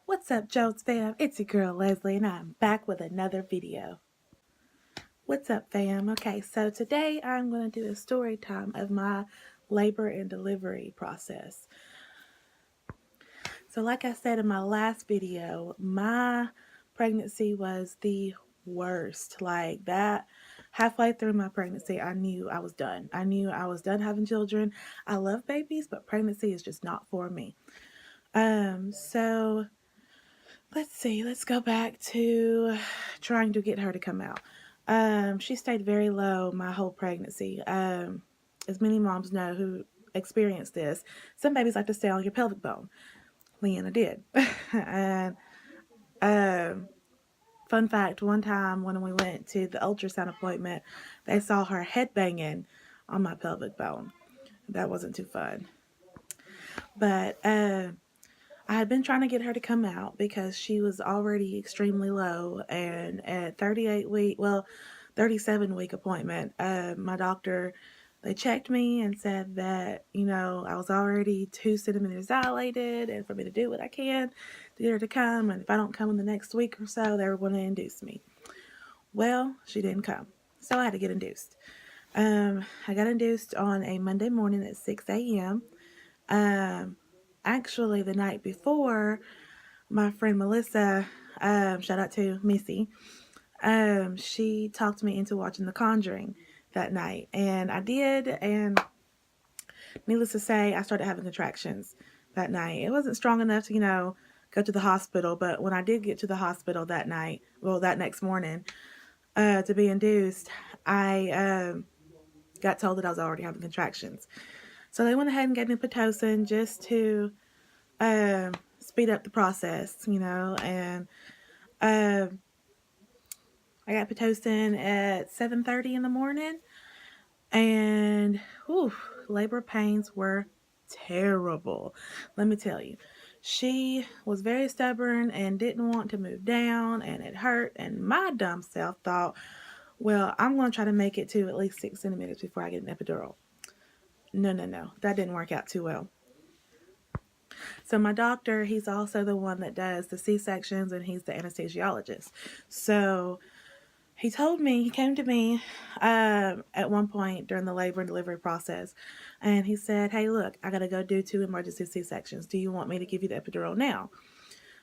What's up, Jones fam? It's your girl Leslie, and I'm back with another video. What's up, fam? Okay, so today I'm going to do a story time of my labor and delivery process. So like I said in my last video, my pregnancy was the worst. Like that, halfway through my pregnancy, I knew I was done. I knew I was done having children. I love babies, but pregnancy is just not for me. So let's see, let's go back to trying to get her to come out. She stayed very low my whole pregnancy. As many moms know who experienced this, some babies like to stay on your pelvic bone. Leanna did. And fun fact, one time when we went to the ultrasound appointment, they saw her head banging on my pelvic bone. That wasn't too fun. But I had been trying to get her to come out because she was already extremely low, and at 37-week appointment, my doctor, they checked me and said that, I was already 2 centimeters dilated, and for me to do what I can to get her to come, and if I don't come in the next week or so, they were going to induce me. Well, she didn't come, so I had to get induced. I got induced on a Monday morning at 6 a.m. Actually, the night before, my friend Melissa, shout out to Missy, she talked me into watching The Conjuring that night, and I did, and needless to say, I started having contractions that night. It wasn't strong enough to, go to the hospital, but when I did get to the hospital that night, well, that next morning, to be induced, I got told that I was already having contractions. So they went ahead and gave me Pitocin just to speed up the process, and I got Pitocin at 7:30 in the morning, and labor pains were terrible. Let me tell you, she was very stubborn and didn't want to move down, and it hurt, and my dumb self thought, well, I'm going to try to make it to at least 6 centimeters before I get an epidural. No, that didn't work out too well. So my doctor, he's also the one that does the C-sections, and he's the anesthesiologist. So he came to me at one point during the labor and delivery process, and he said, hey, look, I got to go do 2 emergency C-sections. Do you want me to give you the epidural now?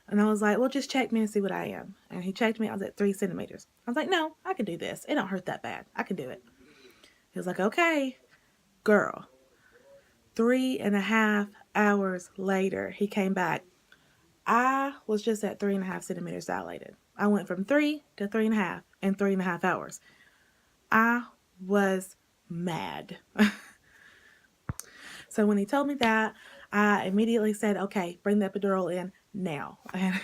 And I was like, well, just check me and see what I am. And he checked me. I was at 3 centimeters. I was like, no, I can do this. It don't hurt that bad. I can do it. He was like, okay, girl. 3.5 hours later, he came back. I was just at 3.5 centimeters dilated. I went from 3 to 3.5 in 3.5 hours. I was mad. So when he told me that, I immediately said, okay, bring the epidural in now. And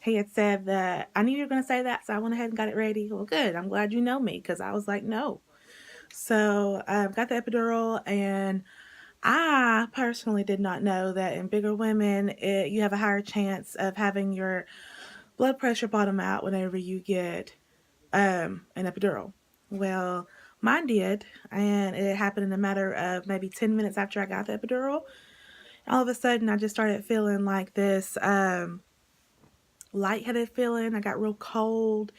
he had said that I knew you were going to say that, so I went ahead and got it ready. Well, good. I'm glad you know me, because I was like, no. So I got the epidural, and I personally did not know that in bigger women, you have a higher chance of having your blood pressure bottom out whenever you get an epidural. Well, mine did, and it happened in a matter of maybe 10 minutes after I got the epidural. All of a sudden, I just started feeling like this lightheaded feeling. I got real cold.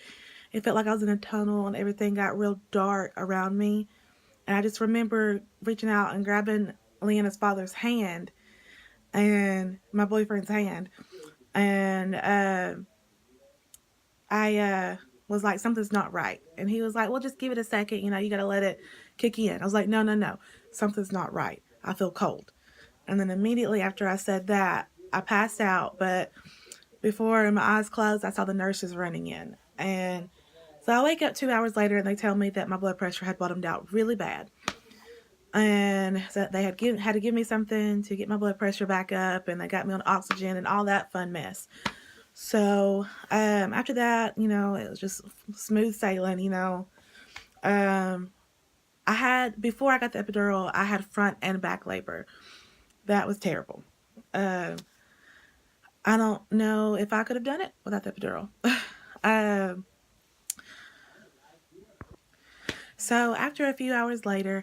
It felt like I was in a tunnel, and everything got real dark around me. And I just remember reaching out and grabbing Leanna's father's hand and my boyfriend's hand. And I was like, something's not right. And he was like, well, just give it a second. You got to let it kick in. I was like, no. Something's not right. I feel cold. And then immediately after I said that, I passed out. But before my eyes closed, I saw the nurses running in. And so I wake up 2 hours later, and they tell me that my blood pressure had bottomed out really bad. And so they had to give me something to get my blood pressure back up, and they got me on oxygen and all that fun mess. So after that, it was just smooth sailing. Before I got the epidural, I had front and back labor. That was terrible. I don't know if I could have done it without the epidural. So after a few hours later,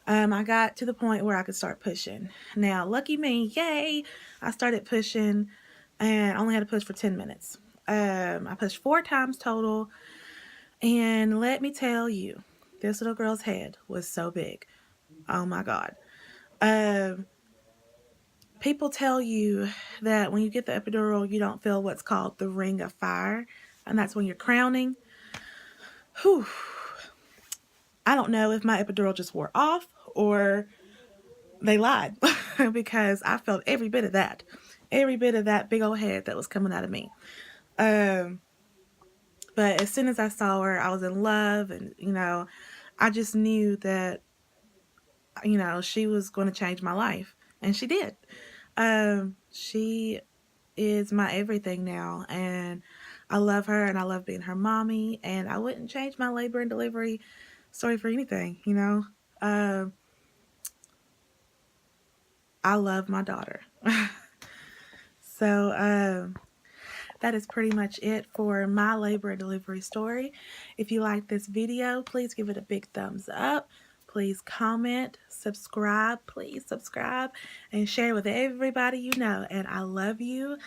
I got to the point where I could start pushing. Now, lucky me, yay, I started pushing and I only had to push for 10 minutes. I pushed 4 times total, and let me tell you, this little girl's head was so big. Oh my God. Um, People tell you that when you get the epidural, you don't feel what's called the ring of fire, and that's when you're crowning. Whew. I don't know if my epidural just wore off or they lied because I felt every bit of that. Every bit of that big old head that was coming out of me. Um, but as soon as I saw her, I was in love, and I just knew that she was going to change my life, and she did. She is my everything now, and I love her, and I love being her mommy, and I wouldn't change my labor and delivery story for anything. Um, I love my daughter. So, that is pretty much it for my labor and delivery story. If you like this video, please give it a big thumbs up. Please comment, subscribe, please subscribe, and share with everybody you know. And I love you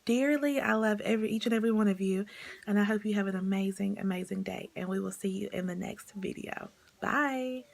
dearly. I love each and every one of you. And I hope you have an amazing, amazing day. And we will see you in the next video. Bye.